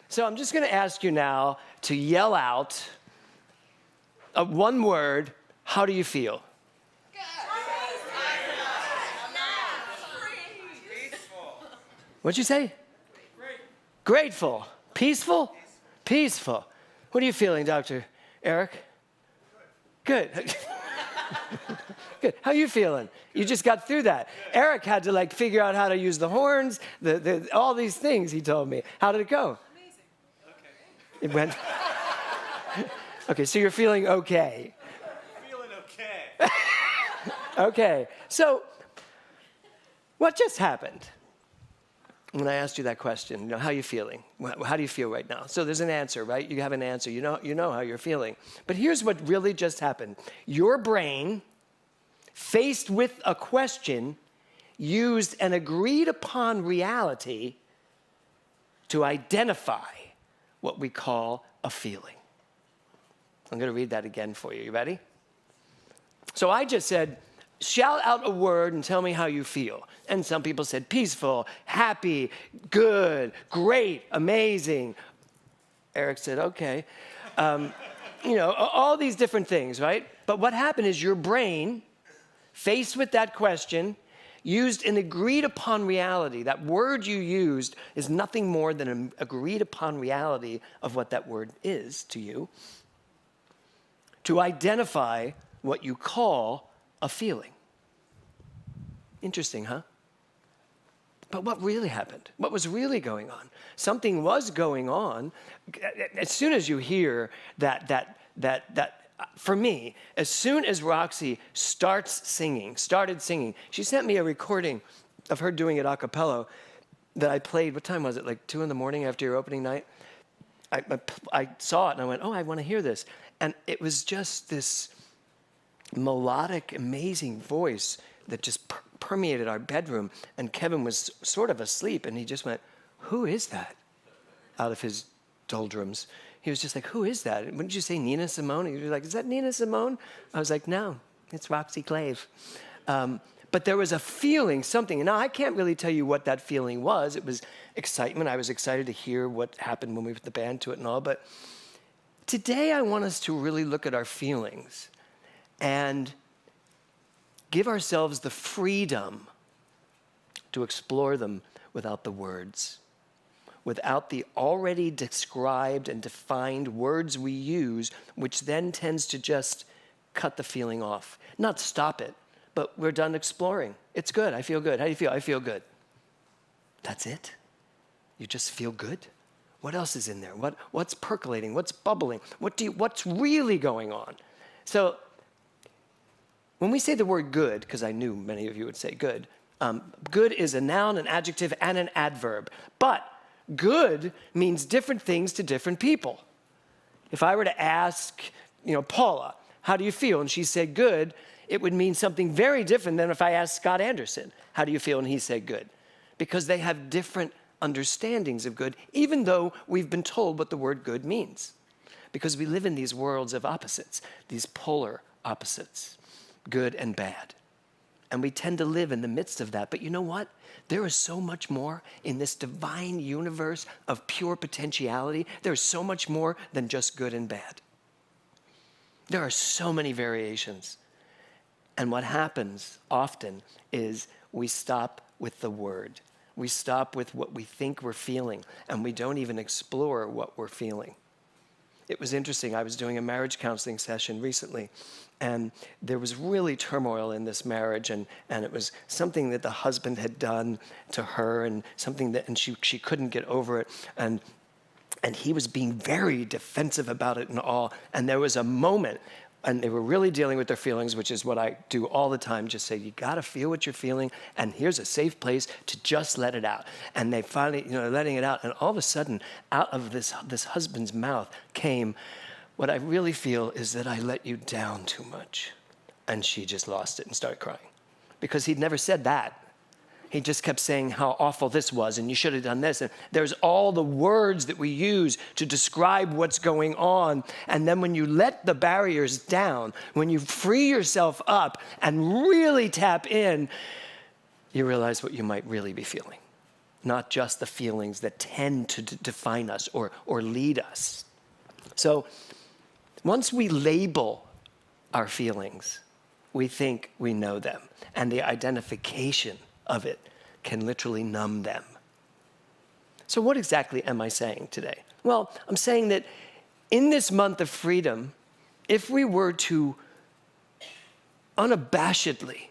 So I'm just going to ask you now to yell out one word. How do you feel? What'd you say? Grateful. Peaceful? Peaceful. What are you feeling, Dr. Eric? Good. Good. How are you feeling? You just got through that. Eric had to figure out how to use the horns, all these things he told me. How did it go? Amazing. Okay. It went. Okay, so you're feeling okay. Feeling okay. Okay. So what just happened? When I asked you that question, how are you feeling? How do you feel right now? So there's an answer, right? You have an answer. You know how you're feeling. But here's what really just happened. Your brain, faced with a question, used an agreed upon reality to identify what we call a feeling. I'm going to read that again for you. You ready? So I just said, shout out a word and tell me how you feel. And some people said peaceful, happy, good, great, amazing. Eric said, okay. All these different things, right? But what happened is your brain, faced with that question, used an agreed upon reality. That word you used is nothing more than an agreed upon reality of what that word is to you, to identify what you call a feeling. Interesting, huh? But what really happened? What was really going on? Something was going on. As soon as you hear that, for me, as soon as Roxy started singing, she sent me a recording of her doing it a cappella that I played. What time was it? 2 a.m. after your opening night? I saw it and I went, oh, I want to hear this. And it was just this melodic, amazing voice that just permeated our bedroom. And Kevin was sort of asleep, and he just went, who is that? Out of his doldrums. He was just like, who is that? Wouldn't you say Nina Simone? He was like, is that Nina Simone? I was like, no, it's Roxy Clave. But there was a feeling, something. Now, I can't really tell you what that feeling was. It was excitement. I was excited to hear what happened when we put the band to it and all. But today, I want us to really look at our feelings and give ourselves the freedom to explore them without the words, without the already described and defined words we use, which then tends to just cut the feeling off. Not stop it, but we're done exploring. It's good. I feel good. How do you feel? I feel good. That's it? You just feel good? What else is in there? What's percolating? What's bubbling? What's really going on? So when we say the word good, because I knew many of you would say good, good is a noun, an adjective, and an adverb. But good means different things to different people. If I were to ask, Paula, how do you feel? And she said good, it would mean something very different than if I asked Scott Anderson, how do you feel? And he said good. Because they have different understandings of good, even though we've been told what the word good means. Because we live in these worlds of opposites, these polar opposites. Good and bad. And we tend to live in the midst of that. But you know what? There is so much more in this divine universe of pure potentiality. There is so much more than just good and bad. There are so many variations. And what happens often is we stop with the word. We stop with what we think we're feeling, and we don't even explore what we're feeling. It was interesting. I was doing a marriage counseling session recently, and there was really turmoil in this marriage, and it was something that the husband had done to her, and something that, and she couldn't get over it, and he was being very defensive about it and all. And there was a moment, and they were really dealing with their feelings, which is what I do all the time. Just say, you got to feel what you're feeling, and here's a safe place to just let it out. And they finally, letting it out, and all of a sudden, out of this husband's mouth came, what I really feel is that I let you down too much. And she just lost it and started crying. Because he'd never said that. He just kept saying how awful this was, and you should have done this. And there's all the words that we use to describe what's going on. And then when you let the barriers down, when you free yourself up and really tap in, you realize what you might really be feeling. not just the feelings that tend to define us or lead us. So once we label our feelings, we think we know them, and the identification of it can literally numb them. So what exactly am I saying today? Well, I'm saying that in this month of freedom, if we were to unabashedly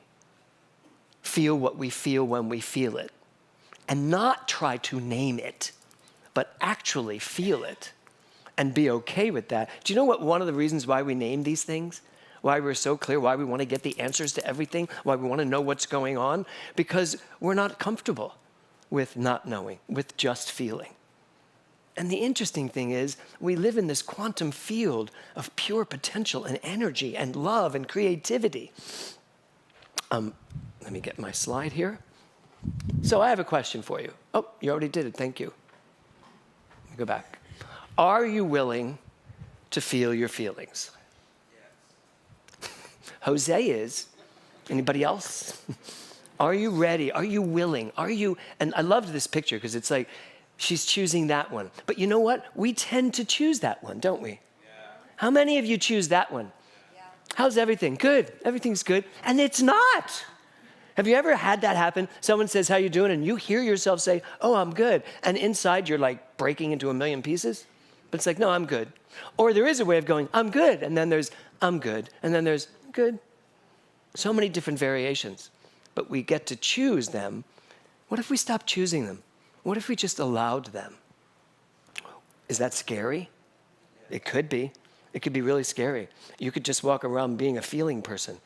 feel what we feel when we feel it, and not try to name it, but actually feel it and be okay with that. Do you know what one of the reasons why we name these things? Why we're so clear, why we want to get the answers to everything, why we want to know what's going on? Because we're not comfortable with not knowing, with just feeling. And the interesting thing is, we live in this quantum field of pure potential and energy and love and creativity. Let me get my slide here. So I have a question for you. Oh, you already did it, thank you. Let me go back. Are you willing to feel your feelings? Yes. Jose is. Anybody else? Are you ready? Are you willing? Are you, and I loved this picture because it's like, she's choosing that one. But you know what? We tend to choose that one, don't we? Yeah. How many of you choose that one? Yeah. How's everything? Good. Everything's good. And it's not. Have you ever had that happen? Someone says, how you doing? And you hear yourself say, oh, I'm good. And inside you're like breaking into a million pieces. But it's like, no, I'm good. Or there is a way of going, I'm good. And then there's, I'm good. And then there's, good. So many different variations. But we get to choose them. What if we stopped choosing them? What if we just allowed them? Is that scary? It could be. It could be really scary. You could just walk around being a feeling person.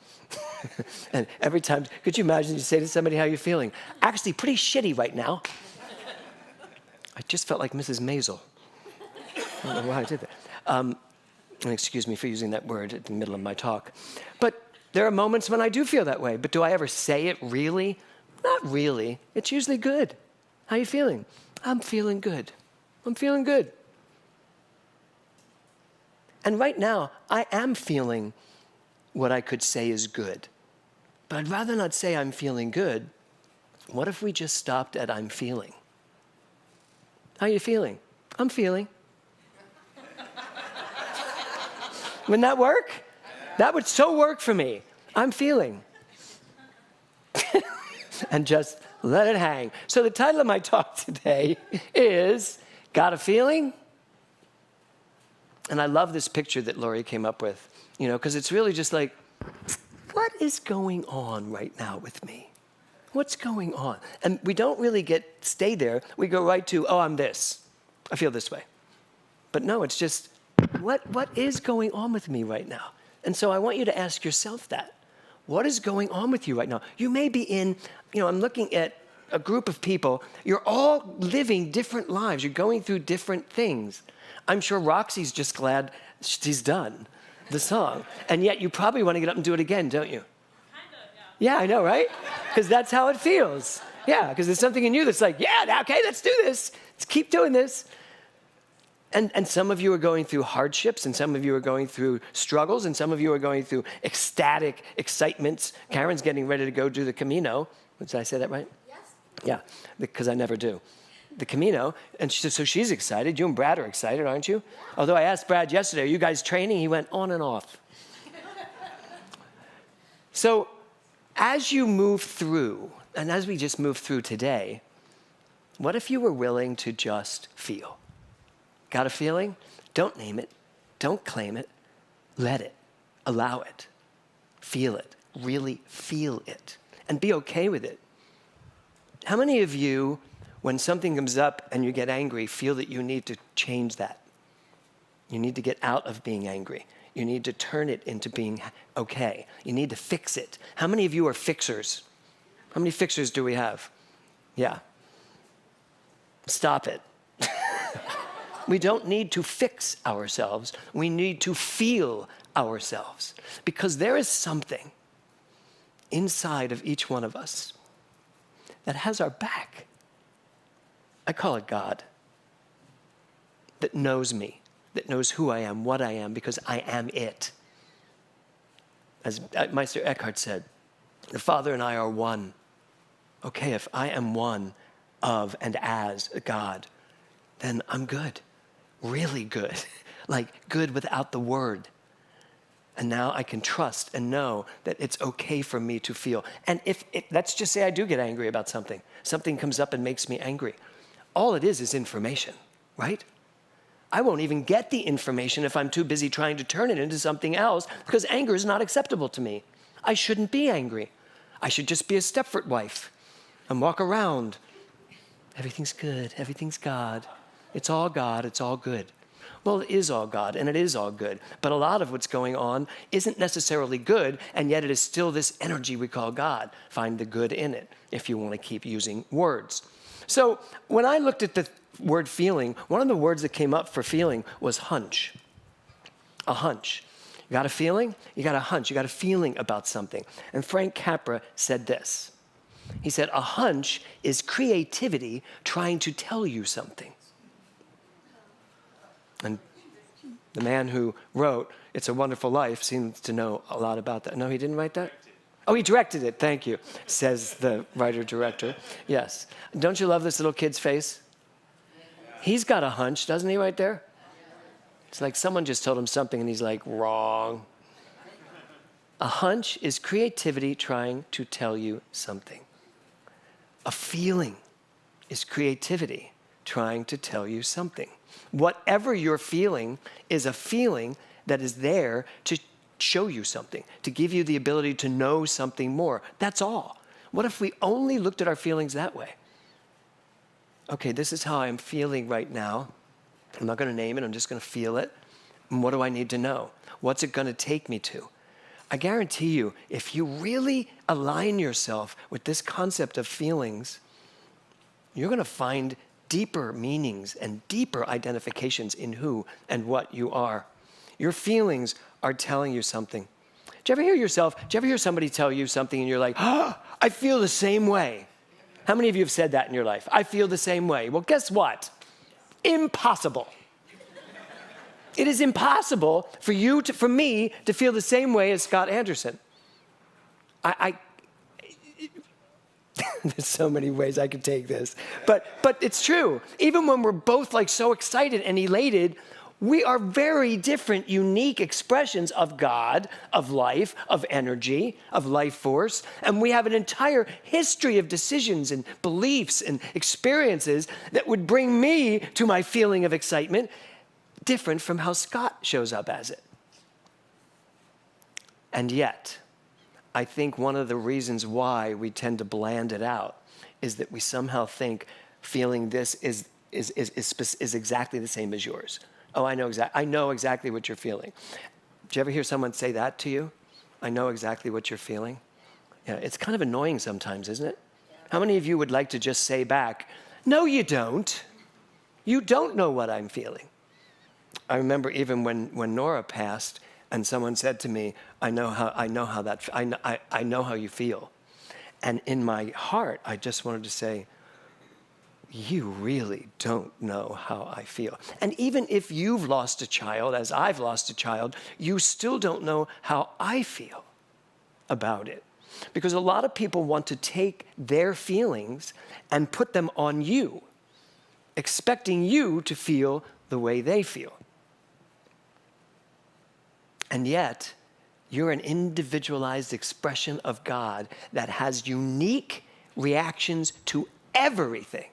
And every time, could you imagine you say to somebody, how are you feeling? Actually, pretty shitty right now. I just felt like Mrs. Maisel. I don't know why I did that. And excuse me for using that word at the middle of my talk. But there are moments when I do feel that way. But do I ever say it really? Not really. It's usually good. How are you feeling? I'm feeling good. I'm feeling good. And right now, I am feeling what I could say is good. But I'd rather not say I'm feeling good. What if we just stopped at I'm feeling? How are you feeling? I'm feeling. Wouldn't that work? That would so work for me. I'm feeling. And just let it hang. So the title of my talk today is, Got a Feeling? And I love this picture that Lori came up with, because it's really just like, what is going on right now with me? What's going on? And we don't really stay there. We go right to, oh, I'm this. I feel this way. But no, it's just, what is going on with me right now? And so I want you to ask yourself that. What is going on with you right now? You may be in, I'm looking at a group of people. You're all living different lives. You're going through different things. I'm sure Roxy's just glad she's done the song. And yet you probably want to get up and do it again, don't you? Kind of, yeah. Yeah, I know, right? Because that's how it feels. Yeah, because there's something in you that's like, yeah, okay, let's do this. Let's keep doing this. And some of you are going through hardships, and some of you are going through struggles, and some of you are going through ecstatic excitements. Karen's getting ready to go do the Camino. Did I say that right? Yes. Yeah, because I never do. The Camino, and so she's excited. You and Brad are excited, aren't you? Yeah. Although I asked Brad yesterday, are you guys training? He went on and off. So as you move through, and as we just move through today, what if you were willing to just feel? Got a feeling? Don't name it. Don't claim it. Let it. Allow it. Feel it. Really feel it. And be okay with it. How many of you, when something comes up and you get angry, feel that you need to change that? You need to get out of being angry. You need to turn it into being okay. You need to fix it. How many of you are fixers? How many fixers do we have? Yeah. Stop it. We don't need to fix ourselves. We need to feel ourselves. Because there is something inside of each one of us that has our back. I call it God. That knows me, that knows who I am, what I am, because I am it. As Meister Eckhart said, the Father and I are one. Okay, if I am one, of and as God, then I'm good, really good, like good without the word. And now I can trust and know that it's okay for me to feel. And let's just say I do get angry about something. Something comes up and makes me angry. All it is information, right? I won't even get the information if I'm too busy trying to turn it into something else, because anger is not acceptable to me. I shouldn't be angry. I should just be a Stepford wife and walk around. Everything's good. Everything's God. It's all God. It's all good. Well, it is all God, and it is all good. But a lot of what's going on isn't necessarily good, and yet it is still this energy we call God. Find the good in it, if you want to keep using words. So when I looked at the word feeling, one of the words that came up for feeling was hunch. A hunch. You got a feeling? You got a hunch. You got a feeling about something. And Frank Capra said this. He said, a hunch is creativity trying to tell you something. And the man who wrote It's a Wonderful Life seems to know a lot about that. No, he didn't write that? Oh, he directed it. Thank you, says the writer-director. Yes. Don't you love this little kid's face? He's got a hunch, doesn't he, right there? It's like someone just told him something and he's like, wrong. A hunch is creativity trying to tell you something. A feeling is creativity trying to tell you something. Whatever you're feeling is a feeling that is there to show you something, to give you the ability to know something more. That's all. What if we only looked at our feelings that way? Okay, this is how I'm feeling right now. I'm not going to name it. I'm just going to feel it. And what do I need to know? What's it going to take me to? I guarantee you, if you really align yourself with this concept of feelings, you're going to find deeper meanings and deeper identifications in who and what you are. Your feelings are telling you something. Do you ever hear somebody tell you something and you're like, I feel the same way? How many of you have said that in your life? I feel the same way. Well, guess what? Impossible. It is impossible for me to feel the same way as Scott Anderson. There's so many ways I could take this. But it's true. Even when we're both like so excited and elated, we are very different, unique expressions of God, of life, of energy, of life force. And we have an entire history of decisions and beliefs and experiences that would bring me to my feeling of excitement, different from how Scott shows up as it. And yet, I think one of the reasons why we tend to bland it out is that we somehow think feeling this is exactly the same as yours. Oh, I know exactly what you're feeling. Did you ever hear someone say that to you? I know exactly what you're feeling. Yeah, it's kind of annoying sometimes, isn't it? How many of you would like to just say back, no, you don't. You don't know what I'm feeling. I remember even when Nora passed, and someone said to me, I know how you feel. And in my heart, I just wanted to say, you really don't know how I feel. And even if you've lost a child, as I've lost a child, you still don't know how I feel about it. Because a lot of people want to take their feelings and put them on you, expecting you to feel the way they feel. And yet, you're an individualized expression of God that has unique reactions to everything.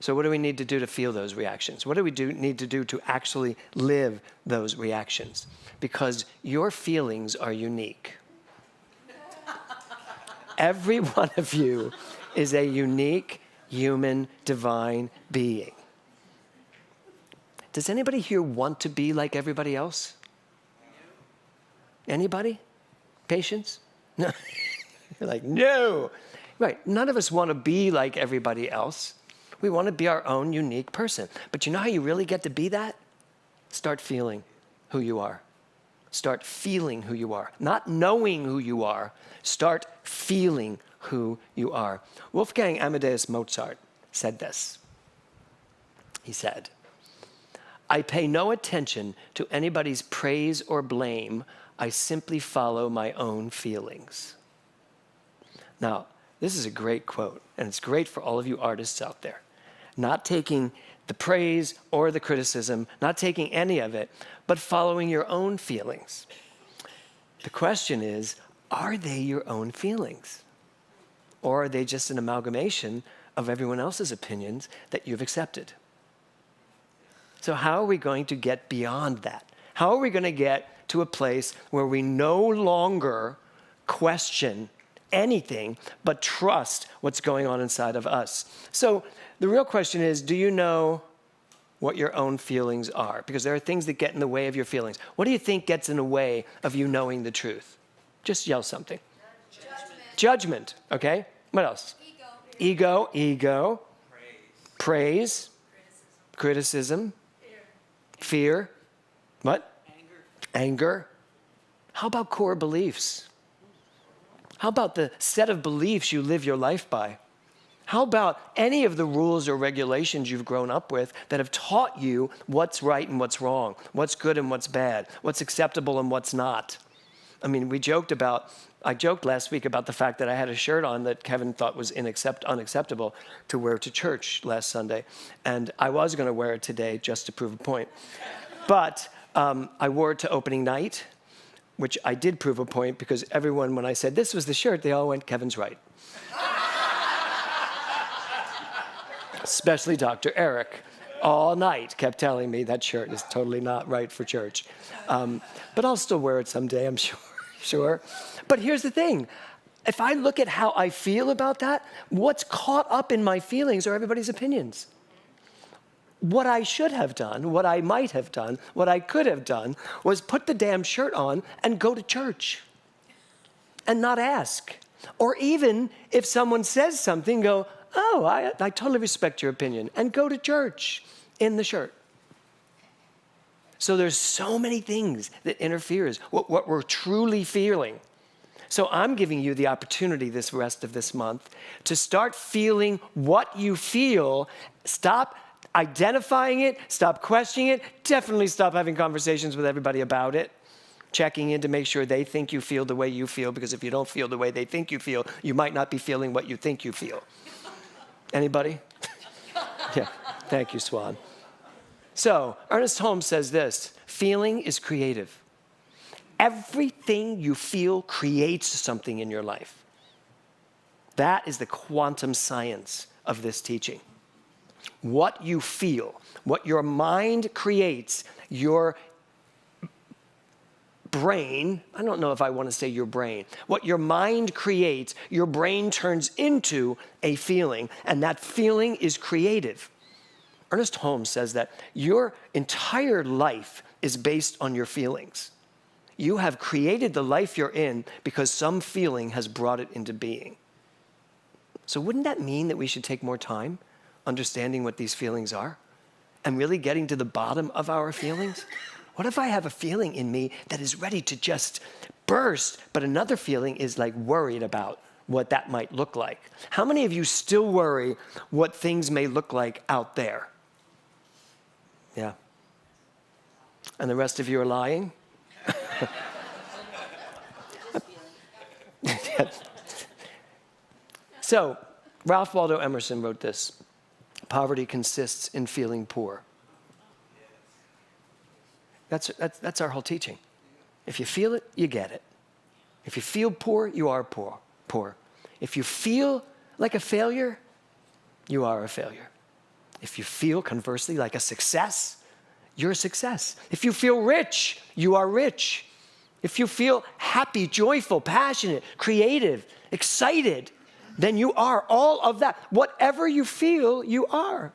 So what do we need to do to feel those reactions? What do we need to do to actually live those reactions? Because your feelings are unique. Every one of you is a unique, human, divine being. Does anybody here want to be like everybody else? Anybody? Patience? No. You're like, no. Right, none of us want to be like everybody else. We want to be our own unique person. But you know how you really get to be that? Start feeling who you are. Start feeling who you are. Not knowing who you are. Start feeling who you are. Wolfgang Amadeus Mozart said this. He said, I pay no attention to anybody's praise or blame. I simply follow my own feelings. Now, This is a great quote, and it's great for all of you artists out there. Not taking the praise or the criticism, not taking any of it, but following your own feelings. The question is, are they your own feelings? Or are they just an amalgamation of everyone else's opinions that you've accepted? So how are we going to get beyond that? How are we going to get to a place where we no longer question anything but trust what's going on inside of us? So the real question is, do you know what your own feelings are? Because there are things that get in the way of your feelings. What do you think gets in the way of you knowing the truth? Just yell something. Judgment, okay? What else? Ego. Praise. Criticism. Fear. What? Anger. How about core beliefs? How about the set of beliefs you live your life by? How about any of the rules or regulations you've grown up with that have taught you what's right and what's wrong, what's good and what's bad, what's acceptable and what's not? I mean, I joked last week about the fact that I had a shirt on that Kevin thought was unacceptable to wear to church last Sunday. And I was going to wear it today just to prove a point. But I wore it to opening night, which I did prove a point because everyone, when I said this was the shirt, they all went, Kevin's right. Especially Dr. Eric. All night kept telling me that shirt is totally not right for church. But I'll still wear it someday, I'm sure. But here's the thing. If I look at how I feel about that, what's caught up in my feelings are everybody's opinions. What I should have done, what I might have done, what I could have done was put the damn shirt on and go to church and not ask. Or even if someone says something, go, oh, I totally respect your opinion, and go to church in the shirt. So there's so many things that interferes what we're truly feeling. So I'm giving you the opportunity this rest of this month to start feeling what you feel. Stop identifying it, stop questioning it, definitely stop having conversations with everybody about it, checking in to make sure they think you feel the way you feel, because if you don't feel the way they think you feel, you might not be feeling what you think you feel. Anybody? Yeah, thank you, Swan. So, Ernest Holmes says this, feeling is creative. Everything you feel creates something in your life. That is the quantum science of this teaching. What you feel, what your mind creates, your brain, I don't know if I want to say your brain, what your mind creates, your brain turns into a feeling, and that feeling is creative. Ernest Holmes says that your entire life is based on your feelings. You have created the life you're in because some feeling has brought it into being. So wouldn't that mean that we should take more time understanding what these feelings are and really getting to the bottom of our feelings? What if I have a feeling in me that is ready to just burst, but another feeling is like worried about what that might look like? How many of you still worry what things may look like out there? Yeah. And the rest of you are lying? So, Ralph Waldo Emerson wrote this: poverty consists in feeling poor. That's our whole teaching. If you feel it, you get it. If you feel poor, you are poor. If you feel like a failure, you are a failure. If you feel, conversely, like a success, you're a success. If you feel rich, you are rich. If you feel happy, joyful, passionate, creative, excited, then you are all of that. Whatever you feel, you are.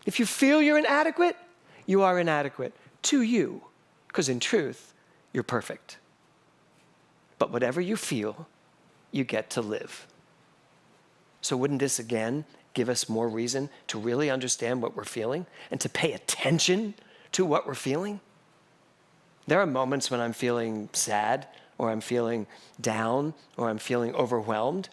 If you feel you're inadequate, you are inadequate to you, because in truth, you're perfect. But whatever you feel, you get to live. So wouldn't this again give us more reason to really understand what we're feeling and to pay attention to what we're feeling? There are moments when I'm feeling sad, or I'm feeling down, or I'm feeling overwhelmed.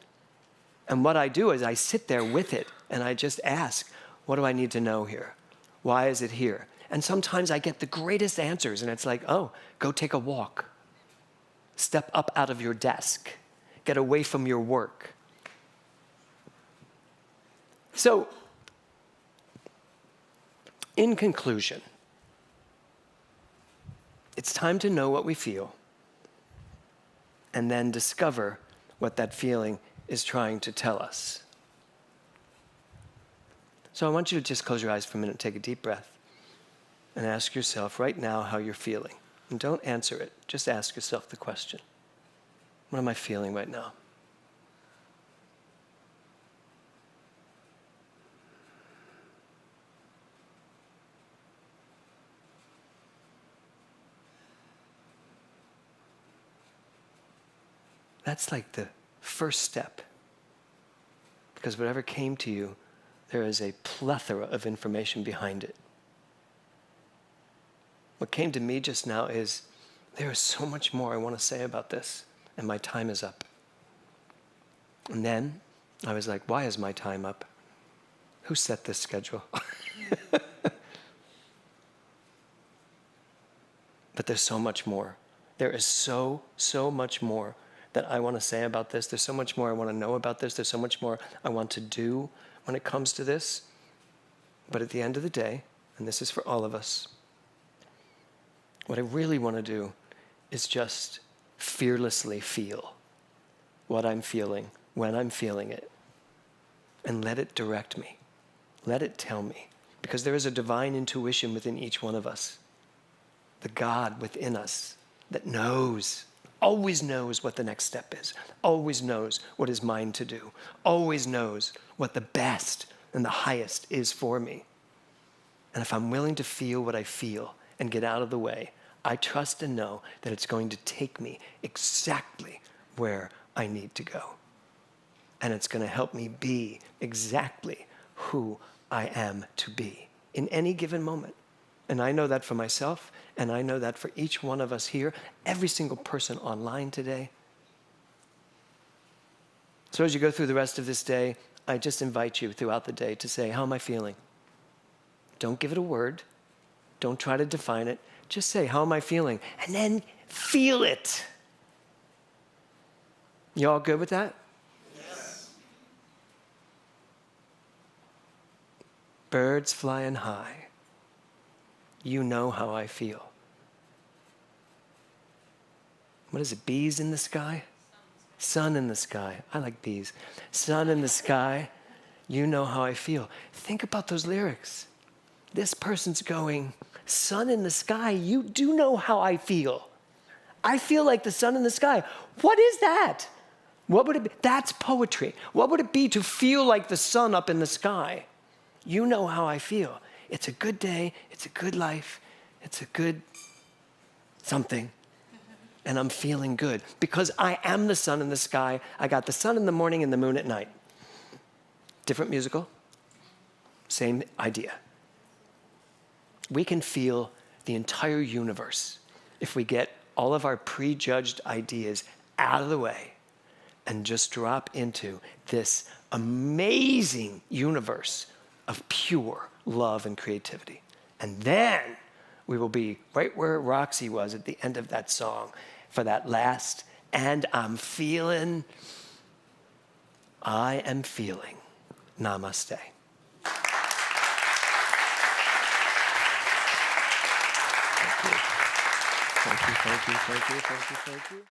And what I do is I sit there with it and I just ask, what do I need to know here? Why is it here? And sometimes I get the greatest answers, and it's like, oh, go take a walk. Step up out of your desk. Get away from your work. So, in conclusion, it's time to know what we feel and then discover what that feeling is trying to tell us. So I want you to just close your eyes for a minute, take a deep breath, and ask yourself right now how you're feeling. And don't answer it, just ask yourself the question. What am I feeling right now? That's like the first step. Because whatever came to you, there is a plethora of information behind it. What came to me just now is, there is so much more I want to say about this, and my time is up. And then I was like, why is my time up? Who set this schedule? But there's so much more. There is so much more that I want to say about this. There's so much more I want to know about this. There's so much more I want to do when it comes to this. But at the end of the day, and this is for all of us, what I really want to do is just fearlessly feel what I'm feeling when I'm feeling it, and let it direct me. Let it tell me. Because there is a divine intuition within each one of us, the God within us that knows, always knows what the next step is, always knows what is mine to do, always knows what the best and the highest is for me. And if I'm willing to feel what I feel and get out of the way, I trust and know that it's going to take me exactly where I need to go. And it's going to help me be exactly who I am to be in any given moment. And I know that for myself, and I know that for each one of us here, every single person online today. So as you go through the rest of this day, I just invite you throughout the day to say, how am I feeling? Don't give it a word. Don't try to define it. Just say, how am I feeling? And then feel it. You all good with that? Yes. Birds flying high. You know how I feel. What is it, bees in the sky? Sun in the sky. I like bees. Sun in the sky. You know how I feel. Think about those lyrics. This person's going, sun in the sky, you do know how I feel. I feel like the sun in the sky. What is that? What would it be? That's poetry. What would it be to feel like the sun up in the sky? You know how I feel. It's a good day. It's a good life. It's a good something. And I'm feeling good because I am the sun in the sky. I got the sun in the morning and the moon at night. Different musical, same idea. We can feel the entire universe if we get all of our prejudged ideas out of the way and just drop into this amazing universe of pure love and creativity. And then we will be right where Roxy was at the end of that song for that last, and I'm feeling, I am feeling. Namaste. Thank you, thank you, thank you, thank you, thank you, thank you.